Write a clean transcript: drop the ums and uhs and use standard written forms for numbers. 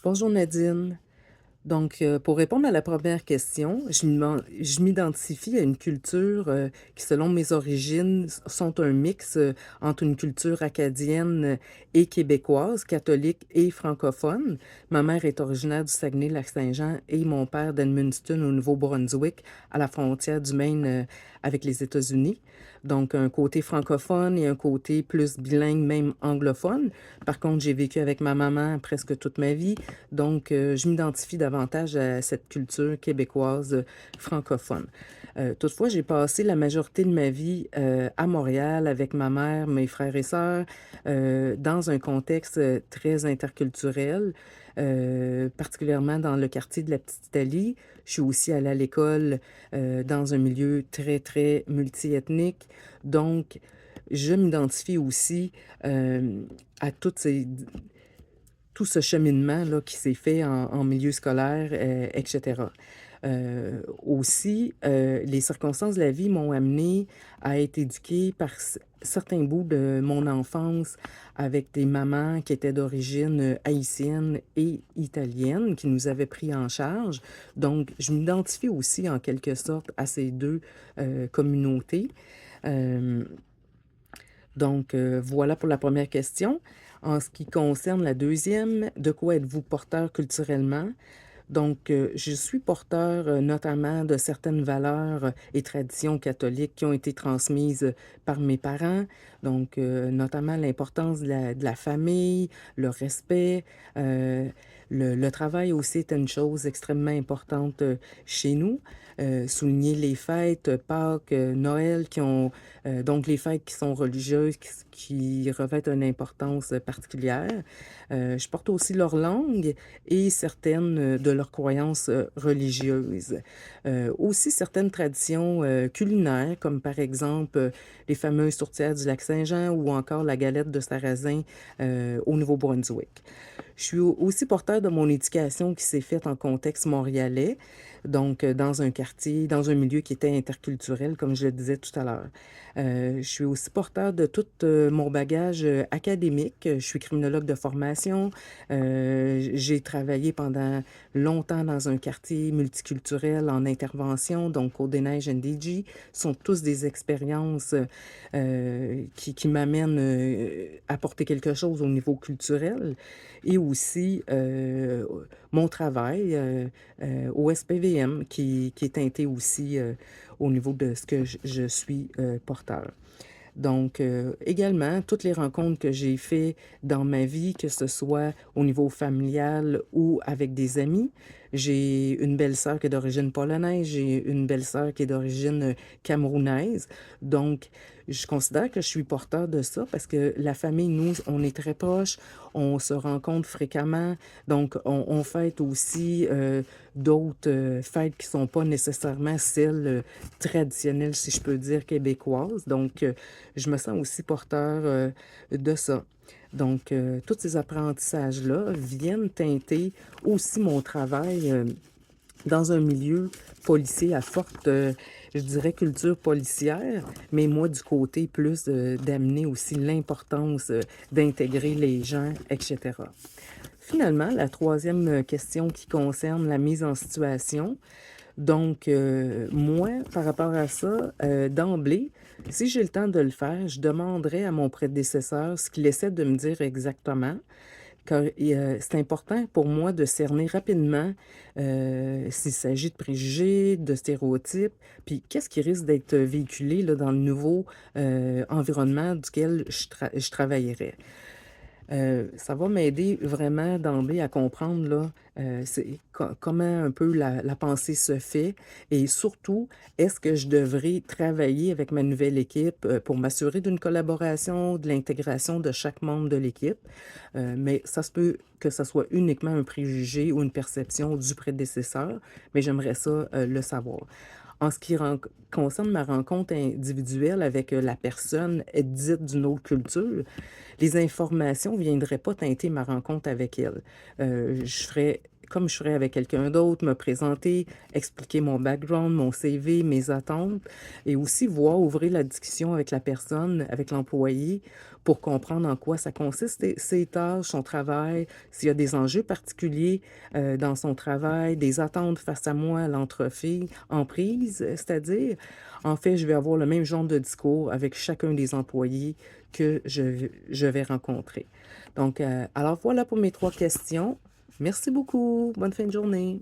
Bonjour Nadine. Pour répondre à la première question, je m'identifie à une culture qui, selon mes origines, sont un mix entre une culture acadienne et québécoise, catholique et francophone. Ma mère est originaire du Saguenay-Lac-Saint-Jean et mon père d'Edmundston au Nouveau-Brunswick, à la frontière du Maine avec les États-Unis. Donc, un côté francophone et un côté plus bilingue, même anglophone. Par contre, j'ai vécu avec ma maman presque toute ma vie. Donc, je m'identifie davantage à cette culture québécoise francophone. Toutefois, j'ai passé la majorité de ma vie à Montréal avec ma mère, mes frères et sœurs, dans un contexte très interculturel, particulièrement dans le quartier de la Petite-Italie. Je suis aussi allée à l'école dans un milieu très, très multiethnique. Donc, je m'identifie aussi à tout ce cheminement là, qui s'est fait en milieu scolaire, etc. Aussi, les circonstances de la vie m'ont amené à être éduquée par certains bouts de mon enfance avec des mamans qui étaient d'origine haïtienne et italienne, qui nous avaient pris en charge. Donc, je m'identifie aussi en quelque sorte à ces deux communautés. Euh, voilà pour la première question. En ce qui concerne la deuxième, de quoi êtes-vous porteur culturellement? Je suis porteur notamment de certaines valeurs et traditions catholiques qui ont été transmises par mes parents, notamment l'importance de la famille, le respect. euh, le travail aussi est une chose extrêmement importante chez nous. Souligner les fêtes, Pâques, Noël, donc les fêtes qui sont religieuses, qui revêtent une importance particulière. Je porte aussi leur langue et certaines de leurs croyances religieuses. Aussi certaines traditions culinaires, comme par exemple les fameuses tourtières du lac Saint-Jean ou encore la galette de sarrasin au Nouveau-Brunswick. Je suis aussi porteur de mon éducation qui s'est faite en contexte montréalais, dans un quartier, dans un milieu qui était interculturel, comme je le disais tout à l'heure. Je suis aussi porteur de tout mon bagage académique. Je suis criminologue de formation. J'ai travaillé pendant longtemps dans un quartier multiculturel en intervention, donc Côte-des-Neiges NDG. Ce sont tous des expériences qui m'amènent à apporter quelque chose au niveau culturel et aussi mon travail au SPVM qui est teinté aussi au niveau de ce que je suis porteur. Également, toutes les rencontres que j'ai faites dans ma vie, que ce soit au niveau familial ou avec des amis. J'ai une belle-sœur qui est d'origine polonaise, j'ai une belle-sœur qui est d'origine camerounaise. Donc, je considère que je suis porteur de ça parce que la famille, nous, on est très proches, on se rencontre fréquemment. Donc, on fête aussi d'autres fêtes qui sont pas nécessairement celles traditionnelles, si je peux dire, québécoises. Je me sens aussi porteur de ça. Tous ces apprentissages-là viennent teinter aussi mon travail dans un milieu policier à forte, je dirais, culture policière, mais moi, du côté plus d'amener aussi l'importance d'intégrer les gens, etc. Finalement, la troisième question qui concerne la mise en situation. Moi, par rapport à ça, d'emblée, si j'ai le temps de le faire, je demanderai à mon prédécesseur ce qu'il essaie de me dire exactement, car c'est important pour moi de cerner rapidement s'il s'agit de préjugés, de stéréotypes, puis qu'est-ce qui risque d'être véhiculé là, dans le nouveau environnement duquel je travaillerai. Ça va m'aider vraiment d'emblée à comprendre là, comment un peu la pensée se fait et surtout, est-ce que je devrais travailler avec ma nouvelle équipe pour m'assurer d'une collaboration, de l'intégration de chaque membre de l'équipe. Mais ça se peut que ça soit uniquement un préjugé ou une perception du prédécesseur, mais j'aimerais ça le savoir. En ce qui concerne ma rencontre individuelle avec la personne dite d'une autre culture, les informations ne viendraient pas teinter ma rencontre avec elle. Je ferais comme je serais avec quelqu'un d'autre, me présenter, expliquer mon background, mon CV, mes attentes et aussi voir, ouvrir la discussion avec la personne, avec l'employé pour comprendre en quoi ça consiste ses tâches, son travail, s'il y a des enjeux particuliers, dans son travail, des attentes face à moi, à emprise, c'est-à-dire. En fait, je vais avoir le même genre de discours avec chacun des employés que je vais rencontrer. Donc, alors voilà pour mes 3 questions. Merci beaucoup. Bonne fin de journée.